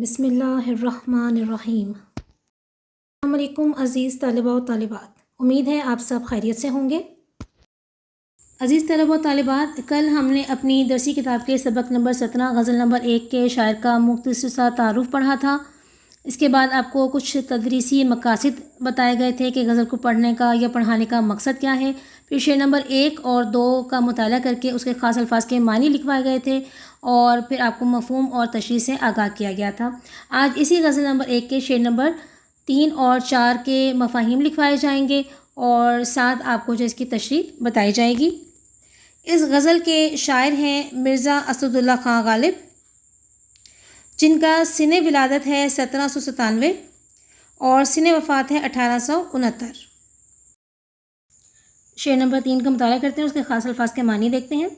بسم اللہ الرحمن الرحیم۔ السلام علیکم عزیز طلباء و طالبات، امید ہے آپ سب خیریت سے ہوں گے۔ عزیز طلباء و طالبات، کل ہم نے اپنی درسی کتاب کے سبق نمبر 17 غزل نمبر 1 کے شاعر کا مختصر سا تعارف پڑھا تھا۔ اس کے بعد آپ کو کچھ تدریسی مقاصد بتائے گئے تھے کہ غزل کو پڑھنے کا یا پڑھانے کا مقصد کیا ہے۔ پھر شعر نمبر 1 اور 2 کا مطالعہ کر کے اس کے خاص الفاظ کے معنی لکھوائے گئے تھے اور پھر آپ کو مفہوم اور تشریح سے آگاہ کیا گیا تھا۔ آج اسی غزل نمبر 1 کے شعر نمبر 3 اور 4 کے مفاہیم لکھوائے جائیں گے اور ساتھ آپ کو جو اس کی تشریح بتائی جائے گی۔ اس غزل کے شاعر ہیں مرزا اسد اللہ خان غالب، جن کا سن ولادت ہے 1797 اور سن وفات ہے 1869۔ شعر نمبر 3 کا مطالعہ کرتے ہیں، اس کے خاص الفاظ کے معنی دیکھتے ہیں۔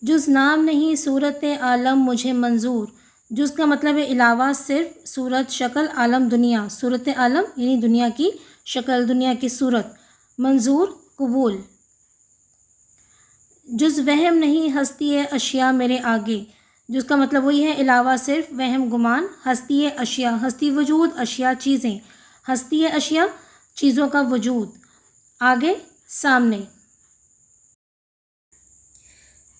جز نام نہیں صورت عالم مجھے منظور، جز کا مطلب ہے علاوہ صرف، صورت شکل، عالم دنیا، صورت عالم یعنی دنیا کی شکل، دنیا کی صورت، منظور قبول۔ جز وہم نہیں ہستی اشیاء میرے آگے، جس کا مطلب وہی ہے علاوہ صرف، وہم گمان، ہستی اشیاء ہستی وجود، اشیاء چیزیں، ہستی اشیاء چیزوں کا وجود، آگے سامنے۔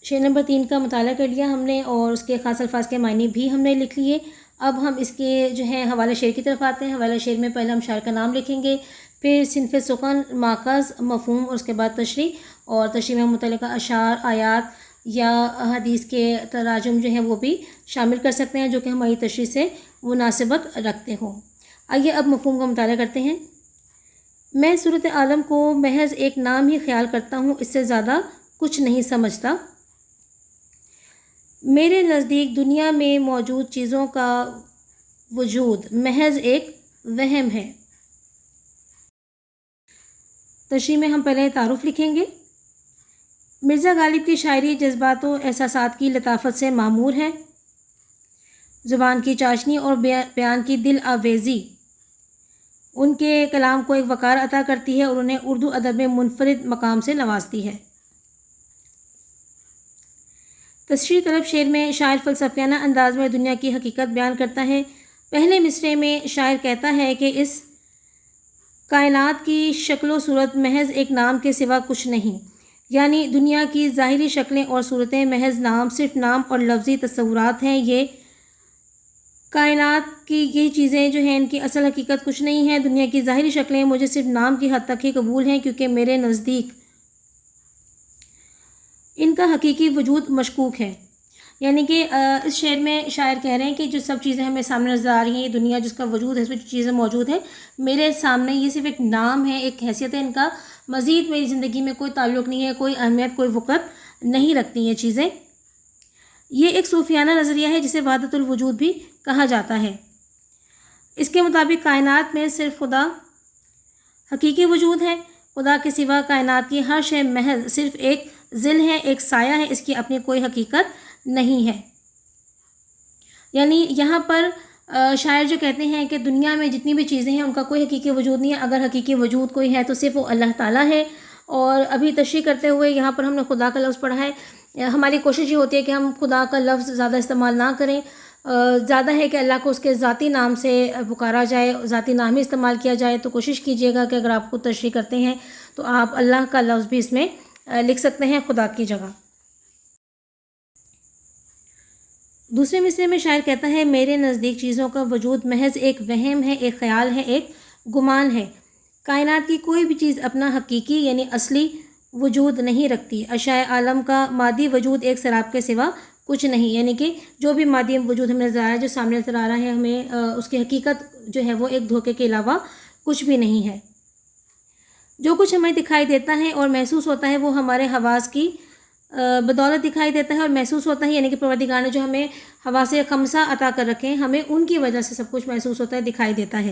شعر نمبر 3 کا مطالعہ کر لیا ہم نے اور اس کے خاص الفاظ کے معنی بھی ہم نے لکھ لیے۔ اب ہم اس کے جو ہیں حوالہ شعر کی طرف آتے ہیں۔ حوالہ شعر میں پہلے ہم شاعر کا نام لکھیں گے، پھر صنف سخن، ماخذ، مفہوم اور اس کے بعد تشریح، اور تشریح میں متعلقہ اشعار، آیات یا حدیث کے تراجم جو ہیں وہ بھی شامل کر سکتے ہیں جو کہ ہماری تشریح سے مناسبت رکھتے ہوں۔ آئیے اب مفہوم کا مطالعہ کرتے ہیں۔ میں صورت عالم کو محض ایک نام ہی خیال کرتا ہوں، اس سے زیادہ کچھ نہیں سمجھتا۔ میرے نزدیک دنیا میں موجود چیزوں کا وجود محض ایک وہم ہے۔ تشریح میں ہم پہلے تعارف لکھیں گے۔ مرزا غالب کی شاعری جذبات و احساسات کی لطافت سے معمور ہے، زبان کی چاشنی اور بیان کی دل آویزی ان کے کلام کو ایک وقار عطا کرتی ہے اور انہیں اردو ادب میں منفرد مقام سے نوازتی ہے۔ تشریح طلب شعر میں شاعر فلسفیانہ انداز میں دنیا کی حقیقت بیان کرتا ہے۔ پہلے مصرعے میں شاعر کہتا ہے کہ اس کائنات کی شکل و صورت محض ایک نام کے سوا کچھ نہیں، یعنی دنیا کی ظاہری شکلیں اور صورتیں محض نام، صرف نام اور لفظی تصورات ہیں۔ یہ کائنات کی یہ چیزیں جو ہیں ان کی اصل حقیقت کچھ نہیں ہے۔ دنیا کی ظاہری شکلیں مجھے صرف نام کی حد تک ہی قبول ہیں، کیونکہ میرے نزدیک ان کا حقیقی وجود مشکوک ہے۔ یعنی کہ اس شعر میں شاعر کہہ رہے ہیں کہ جو سب چیزیں ہمیں سامنے نظر آ رہی ہیں، یہ دنیا جس کا وجود ہے، اس میں جو چیزیں موجود ہیں، میرے سامنے یہ صرف ایک نام ہے، ایک حیثیت ہے، ان کا مزید میری زندگی میں کوئی تعلق نہیں ہے، کوئی اہمیت، کوئی وقت نہیں رکھتی یہ چیزیں۔ یہ ایک صوفیانہ نظریہ ہے جسے وحدت الوجود بھی کہا جاتا ہے۔ اس کے مطابق کائنات میں صرف خدا حقیقی وجود ہے، خدا کے سوا کائنات کی ہر شے محض صرف ایک ظل ہے، ایک سایہ ہے، اس کی اپنی کوئی حقیقت نہیں ہے۔ یعنی یہاں پر شاعر جو کہتے ہیں کہ دنیا میں جتنی بھی چیزیں ہیں ان کا کوئی حقیقی وجود نہیں ہے، اگر حقیقی وجود کوئی ہے تو صرف وہ اللہ تعالیٰ ہے۔ اور ابھی تشریح کرتے ہوئے یہاں پر ہم نے خدا کا لفظ پڑھا ہے۔ ہماری کوشش یہ ہوتی ہے کہ ہم خدا کا لفظ زیادہ استعمال نہ کریں، زیادہ ہے کہ اللہ کو اس کے ذاتی نام سے پکارا جائے، ذاتی نام ہی استعمال کیا جائے۔ تو کوشش کیجیے گا کہ اگر آپ کو تشریح کرتے ہیں تو آپ اللہ کا لفظ بھی اس میں لکھ سکتے ہیں خدا کی جگہ۔ دوسرے مصرعے میں شاعر کہتا ہے میرے نزدیک چیزوں کا وجود محض ایک وہم ہے، ایک خیال ہے، ایک گمان ہے۔ کائنات کی کوئی بھی چیز اپنا حقیقی یعنی اصلی وجود نہیں رکھتی۔ اشیاء عالم کا مادی وجود ایک سراب کے سوا کچھ نہیں، یعنی کہ جو بھی مادی وجود ہمیں نظر آ رہا ہے، جو سامنے نظر آ رہا ہے، ہمیں اس کی حقیقت جو ہے وہ ایک دھوکے کے علاوہ کچھ بھی نہیں ہے۔ جو کچھ ہمیں دکھائی دیتا ہے اور محسوس ہوتا ہے وہ ہمارے حواس کی بدولت دکھائی دیتا ہے اور محسوس ہوتا ہے، یعنی کہ پروردگار نے جو ہمیں حواس خمسہ عطا کر رکھے ہیں، ہمیں ان کی وجہ سے سب کچھ محسوس ہوتا ہے، دکھائی دیتا ہے۔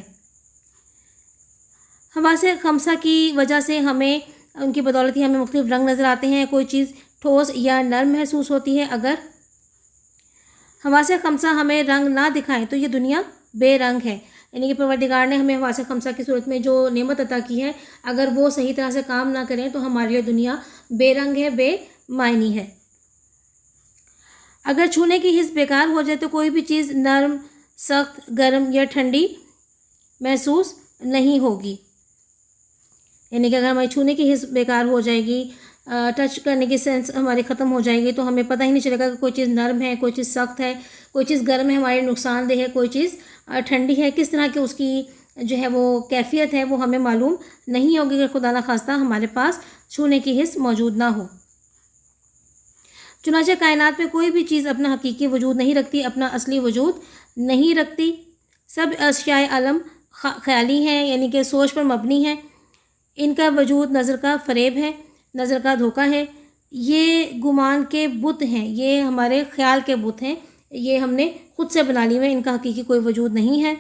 حواس خمسہ کی وجہ سے ہمیں ان کی بدولت ہی ہمیں مختلف رنگ نظر آتے ہیں، کوئی چیز ٹھوس یا نرم محسوس ہوتی ہے۔ اگر حواس خمسہ ہمیں رنگ نہ دکھائیں تو یہ دنیا بے رنگ ہے، یعنی کہ پروردگار نے ہمیں حواس خمسہ کی صورت میں جو نعمت عطا کی ہے، اگر وہ صحیح طرح سے کام نہ کریں تو ہمارے لیے دنیا بے رنگ ہے، بے معنی ہے۔ اگر چھونے کی حس بیکار ہو جائے تو کوئی بھی چیز نرم، सख्त, गर्म या ठंडी महसूस नहीं होगी। यानी कि अगर हमारी छूने की हिस्स बेकार हो जाएगी, टच करने की सेंस हमारी ख़त्म हो जाएगी, तो हमें पता ही नहीं चलेगा कि कोई चीज़ नरम है, कोई चीज़ सख्त है, कोई चीज़ गर्म है हमारे नुकसानदेह है, कोई चीज़ ठंडी है। किस तरह की उसकी जो है वो कैफियत है वो हमें मालूम नहीं होगी कि खुदा न खास्ता हमारे पास छूने की हिस्स मौजूद ना हो। चुनांचे कायनात में कोई भी चीज़ अपना हकीकी वजूद नहीं रखती, अपना असली वजूद नहीं रखती। सब अशियाए आलम ख़याली हैं, यानी कि सोच पर मबनी है। इनका वजूद नज़र का फ़रेब है, नज़र का धोखा है। ये गुमान के बुत हैं, ये हमारे ख़्याल के बुत हैं, ये हमने खुद से बना लिए हैं, इनका हकीकी कोई वजूद नहीं है।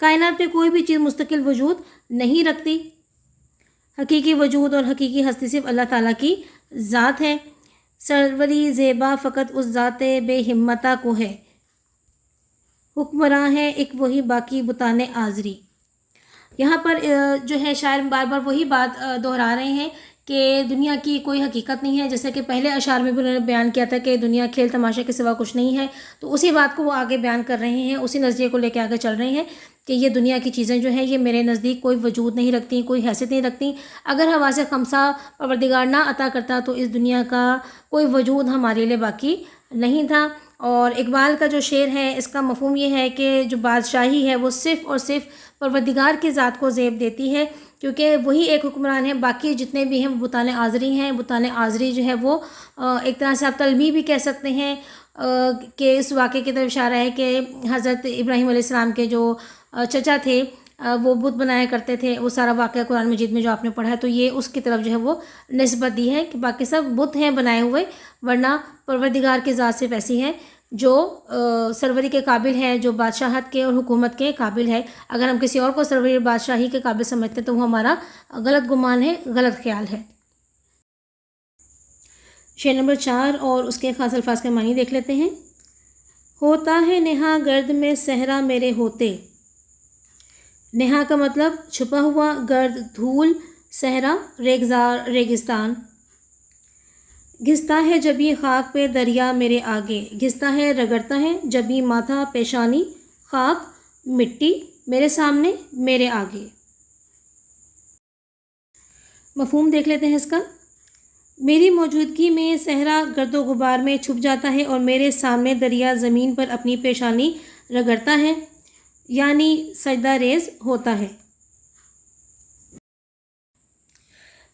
कायनात में कोई भी चीज़ मुस्तकिल वजूद नहीं रखती। हकीकी वजूद और हकीकी हस्ती सिर्फ अल्लाह ताला की ज़ात है। सरवरी ज़ेबा फ़कत उस ज़ात बेहिम्मता को है, हुक्मरां है एक वही बाकी बुताने आज़री। यहाँ पर जो है शायर बार बार वही बात दोहरा रहे हैं कि दुनिया की कोई हकीकत नहीं है। जैसे कि पहले अशार में भी उन्होंने बयान किया था कि दुनिया खेल तमाशे के सिवा कुछ नहीं है, तो उसी बात को वो आगे बयान कर रहे हैं, उसी नज़रिए को लेकर आगे चल रहे हैं कि ये दुनिया की चीज़ें जो हैं ये मेरे नज़दीक कोई वजूद नहीं रखती, कोई हैसियत नहीं रखती। अगर हवा से खमसा परवरदिगार ना अता करता तो इस दुनिया का कोई वजूद हमारे लिए बाकी नहीं था। और इकबाल का जो शेर है इसका मफ़हूम ये है कि जो बादशाही है वो सिर्फ़ और सिर्फ परवरदिगार की ज़ात को ज़ेब देती है, क्योंकि वही एक हुक्मरान है, बाकी जितने भी हैं वो बुतान आज़री हैं। बुतान आज़री जो है वो एक तरह से आप तलमी भी कह सकते हैं कि इस वाक़े की तरफ इशारा है कि हज़रत इब्राहीम अलैहिस्सलाम के जो चचा थे वो बुत बनाया करते थे। वो सारा वाक़या कुरान मजीद में जो आपने पढ़ा है तो ये उसकी तरफ जो है वो निस्बत दी है कि बाकी सब बुत हैं बनाए हुए, वरना परवरदिगार की ज़ात सिर्फ ऐसी है जो सरवरी के काबिल है, जो बादशाहत के और हुकूमत के काबिल है। अगर हम किसी और को सरवरी बादशाही के काबिल समझते हैं तो वो हमारा गलत गुमान है, गलत ख्याल है। शेर नंबर 4 और उसके ख़ास अल्फाज के मानी देख लेते हैं। होता है नेहा गर्द में सहरा मेरे होते। नेहा का मतलब छुपा हुआ, गर्द धूल, सहरा रेगजार रेगिस्तान। घिसता है जब ये खाक पे दरिया मेरे आगे, घिसता है रगड़ता है जब ये माथा पेशानी खाक मिट्टी मेरे सामने मेरे आगे। मफ़हूम देख लेते हैं इसका। मेरी मौजूदगी में सहरा गर्दो गुबार में छुप जाता है और मेरे सामने दरिया ज़मीन पर अपनी पेशानी रगड़ता है, यानी सजदा रेज़ होता है।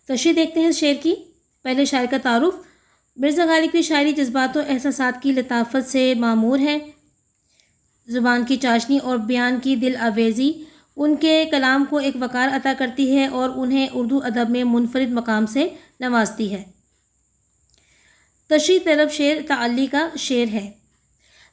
तशरीह देखते हैं शेर की। पहले शायर का तारुफ। मिर्ज़ा गालिब की शायरी जज्बात और एहसासात की लताफत से मामूर है। ज़ुबान की चाशनी और बयान की दिल आवेज़ी उनके कलाम को एक वक़ार अता करती है और उन्हें उर्दू अदब में मुनफरिद मकाम से नवाजती है। तशरीह तरफ शेर ताल्ली का शेर है।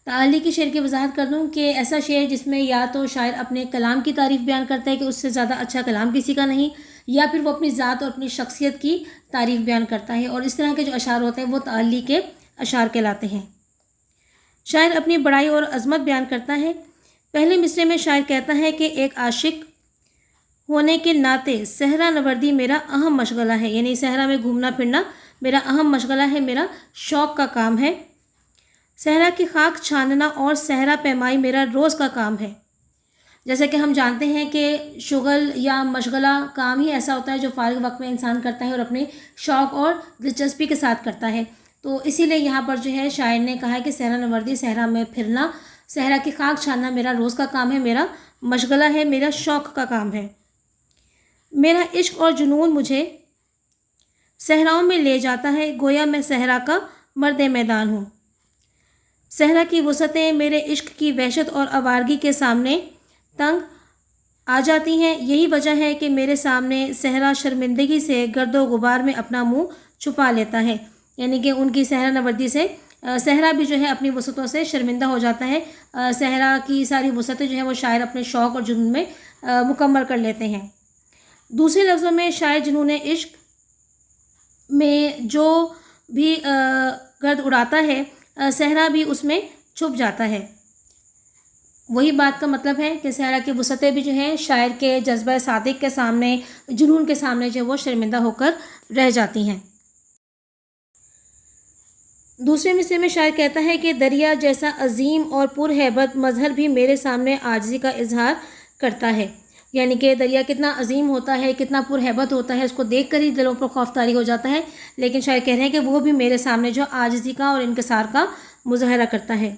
ताल्ली के शेर की वजाहत कर दूँ कि ऐसा शेर जिसमें या तो शायर अपने कलाम की तारीफ़ बयान करता है कि उससे ज़्यादा अच्छा कलाम किसी का नहीं, या फिर वो अपनी ज़ात और अपनी शख्सियत की तारीफ़ बयान करता है, और इस तरह के जो अशार होते हैं वो ताल्ली के अशार कहलाते हैं। शायर अपनी बड़ाई और अज़मत बयान करता है। पहले मिसरे में शायर कहता है कि एक आशिक होने के नाते सहरा नवर्दी मेरा अहम मशगला है, यानी सहरा में घूमना फिरना मेरा अहम मशगला है, मेरा शौक़ का काम है। सहरा की खाक छानना और सहरा पैमाई मेरा रोज़ का काम है। जैसे कि हम जानते हैं कि शुगल या मशगला काम ही ऐसा होता है जो फ़ारिग वक्त में इंसान करता है और अपने शौक़ और दिलचस्पी के साथ करता है। तो इसीलिए यहाँ पर जो है शायर ने कहा है कि सहरा नवर्दी, सहरा में फिरना, सहरा की खाक छानना मेरा रोज़ का काम है, मेरा मशगला है, मेरा शौक़ का काम है। मेरा इश्क और जुनून मुझे सहराओं में ले जाता है, गोया मैं सहरा का मर्द मैदान हूँ। सहरा की वसअतें मेरे इश्क की वहशत और आवारगी के सामने तंग आ जाती हैं। यही वजह है कि मेरे सामने सहरा शर्मिंदगी से गर्दो गुबार में अपना मुंह छुपा लेता है, यानी कि उनकी सहरा नवर्दी से सहरा भी जो है अपनी वसअतों से शर्मिंदा हो जाता है। सहरा की सारी वसअतें जो है वो शायर अपने शौक़ और जुनून में मुकम्मल कर लेते हैं। दूसरे लफ्ज़ों में शायर जुनून इश्क में जो भी गर्द उड़ाता है, सहरा भी उसमें छुप जाता है। वही बात का मतलब है कि सहरा की वसअतें भी जो हैं शायर के जज्बा सादिक के सामने, जुनून के सामने जो वो शर्मिंदा होकर रह जाती हैं। दूसरे मिसरे में शायर कहता है कि दरिया जैसा अजीम और पुरहैबत मज़हर भी मेरे सामने आजिज़ी का इजहार करता है। यानी कि दरिया कितना अजीम होता है, कितना पुरहैबत होता है, उसको देख कर ही दिलों पर खौफ तारी हो जाता है। लेकिन शायर कह रहे हैं कि वो भी मेरे सामने जो आजिज़ी का और इनकिसार का मुज़ाहरा करता है।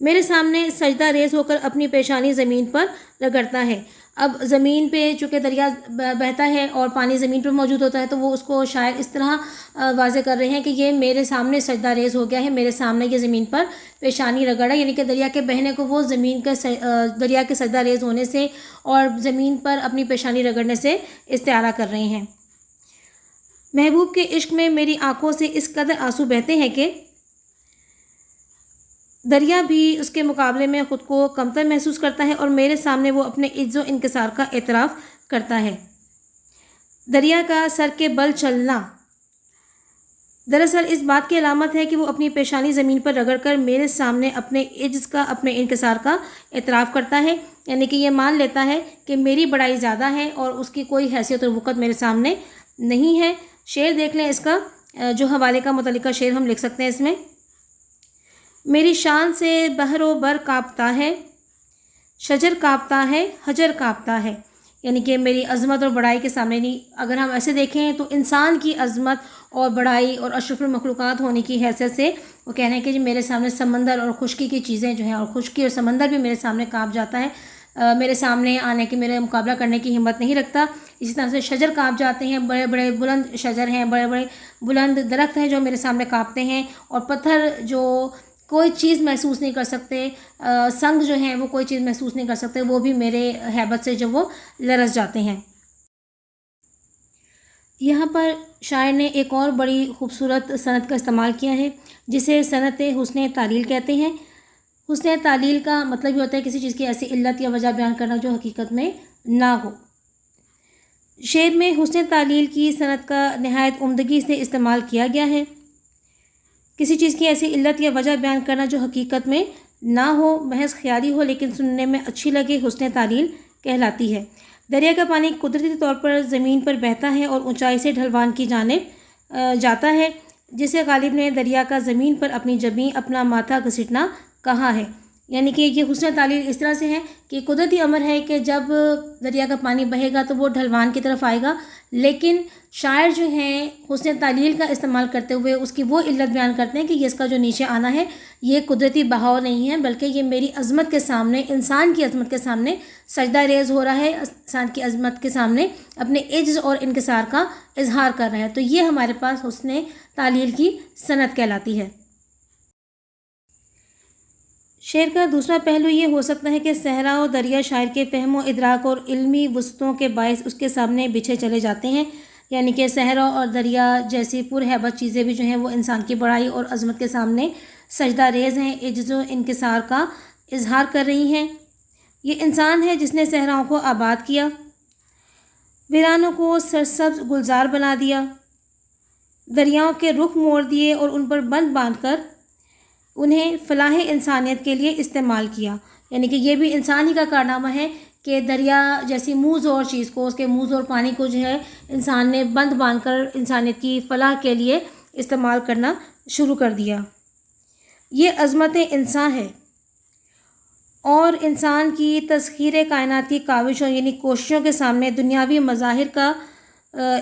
मेरे सामने सजदा रेज़ होकर अपनी पेशानी ज़मीन पर रगड़ता है। अब ज़मीन पे चूँकि दरिया बहता है और पानी ज़मीन पर मौजूद होता है, तो वो उसको शायर इस तरह वाज़े कर रहे हैं कि ये मेरे सामने सजदा रेज़ हो गया है, मेरे सामने ये ज़मीन पर पेशानी रगड़ा, यानी कि दरिया के बहने को वो ज़मीन के दरिया के सजदा रेज़ होने से और ज़मीन पर अपनी पेशानी रगड़ने से इस्तिआरा कर रहे हैं। महबूब के इश्क में मेरी आँखों से इस कदर आंसू बहते हैं कि दरिया भी उसके मुकाबले में ख़ुद को कमतर महसूस करता है और मेरे सामने वो अपने इज्ज़ो इनकिसार का एतराफ़ करता है। दरिया का सर के बल चलना दरअसल इस बात की अलामत है कि वो अपनी पेशानी ज़मीन पर रगड़कर मेरे सामने अपने इज्ज़ का, अपने इनकिसार का एतराफ़ करता है। यानी कि ये मान लेता है कि मेरी बड़ाई ज़्यादा है और उसकी कोई हैसियत और वक़्त मेरे सामने नहीं है। शेर देख लें इसका, जो हवाले का मुतल्लिका शेर हम लिख सकते हैं इसमें। मेरी शान से बहरो बर काँपता है, शजर काँपता है, हजर काँपता है। यानी कि मेरी अज़मत और बड़ाई के सामने नहीं, अगर हम ऐसे देखें तो इंसान की अज़मत और बड़ाई और अशरफुल मखलूक़ात होने की हैसियत से वो कह रहे हैं कि जी मेरे सामने समंदर और खुश्की की चीज़ें जो हैं, और खुश्की और समंदर भी मेरे सामने काँप जाता है, मेरे सामने आने की, मेरे मुकाबला करने की हिम्मत नहीं रखता। इसी तरह से शजर काँप जाते हैं, बड़े बड़े बुलंद शजर हैं, बड़े बड़े बुलंद दरख्त हैं जो मेरे सामने काँपते हैं, और पत्थर जो कोई चीज़ महसूस नहीं कर सकते, संग जो हैं वो कोई चीज़ महसूस नहीं कर सकते, वो भी मेरे हैबत से जो वो लरस जाते हैं। यहाँ पर शायर ने एक और बड़ी खूबसूरत सनत का इस्तेमाल किया है, जिसे सनत हुस्न तालील कहते हैं। हुस्न तालील का मतलब ये होता है किसी चीज़ की ऐसी इल्लत या वजह बयान करना जो हकीकत में ना हो। शेर में हुस्न तालील की सनत का नहायत उम्दगी से इस्तेमाल किया गया है। किसी चीज़ की ऐसी इल्लत या वजह बयान करना जो हकीकत में ना हो, महज ख्याली हो लेकिन सुनने में अच्छी लगे, हुस्न तालील कहलाती है। दरिया का पानी कुदरती तौर पर ज़मीन पर बहता है और ऊंचाई से ढलवान की जानिब जाता है, जिसे गालिब ने दरिया का ज़मीन पर अपनी जबीं, अपना माथा घसीटना कहा है। यानी कि ये हुस्न तालील इस तरह से है कि कुदरती अमर है कि जब दरिया का पानी बहेगा तो वो ढलवान की तरफ आएगा, लेकिन शायर जो हैं हुस्न तालील का इस्तेमाल करते हुए उसकी वो इल्लत बयान करते हैं कि ये इसका जो नीचे आना है ये कुदरती बहाव नहीं है, बल्कि ये मेरी अज़मत के सामने, इंसान की अज़मत के सामने सजदा रेज़ हो रहा है, इंसान की अज़मत के सामने अपने इज्ज़ और इनकिसार का इजहार कर रहा है। तो ये हमारे पास हुस्न तालील की सनत कहलाती है। शेर का दूसरा पहलू ये हो सकता है कि सहरा और दरिया शायर के फ़हम व इदराक और इल्मी वसतों के बायस उसके सामने बिछे चले जाते हैं। यानी कि सहरा और दरिया जैसी पुरहैबत चीज़ें भी जो हैं वो इंसान की बड़ाई और अज़मत के सामने सजदा रेज़ हैं, इज्ज़ व इनकिसार का इजहार कर रही हैं। ये इंसान है जिसने सहराओं को आबाद किया, वीरानों को सरसब्ज़ गुलजार बना दिया, दरियाओं के रुख मोड़ दिए और उन पर बंद बांधकर उन्हें फ़लाह इंसानियत के लिए इस्तेमाल किया। यानी कि ये भी इंसान ही का कारनामा है कि दरिया जैसी मुँह ज़ोर चीज़ को, उसके मुँह ज़ोर पानी को जो है इंसान ने बंद बांधकर इंसानियत की फ़लाह के लिए इस्तेमाल करना शुरू कर दिया। ये अज़मत इंसान है और इंसान की तस्ख़ीर कायनात की काविशों यानी कोशिशों के सामने दुनियावी मज़ाहिर का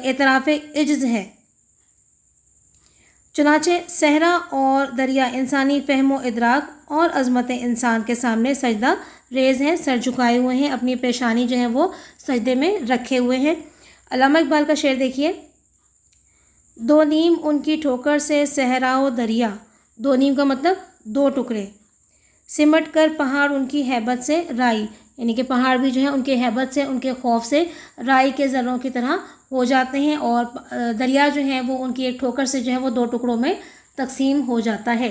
एतराफ़ इज्ज़ है। चुनाचे सहरा और दरिया इंसानी फ़हम व इदराक और अज़मत इंसान के सामने सजदा रेज़ हैं, सर झुकाए हुए हैं, अपनी पेशानी जो है वो सजदे में रखे हुए हैं। अल्लामा इकबाल का शेर देखिए। दो नीम उनकी ठोकर से सहरा व दरिया, दो नीम का मतलब दो टुकड़े, सिमट कर पहाड़ उनकी हैबत से राई, यानी कि पहाड़ भी जो है उनके हैबत से, उनके खौफ से राई के ज़र्रों की तरह हो जाते हैं, और दरिया जो है वो उनकी एक ठोकर से जो है वो दो टुकड़ों में तकसीम हो जाता है।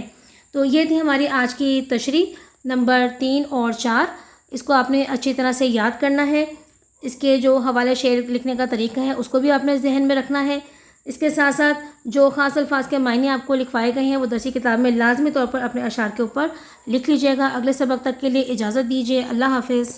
तो ये थी हमारी आज की तशरीह नंबर 3 और 4। इसको आपने अच्छी तरह से याद करना है। इसके जो हवाले शेर लिखने का तरीका है उसको भी आपने जहन में रखना है। इसके साथ साथ जो ख़ास अल्फाज के मायने आपको लिखवाए गए हैं वो दरसी किताब में लाजमी तौर पर अपने अशार के ऊपर लिख लीजिएगा। अगले सबक तक के लिए इजाज़त दीजिए। अल्लाह हाफ़िज़।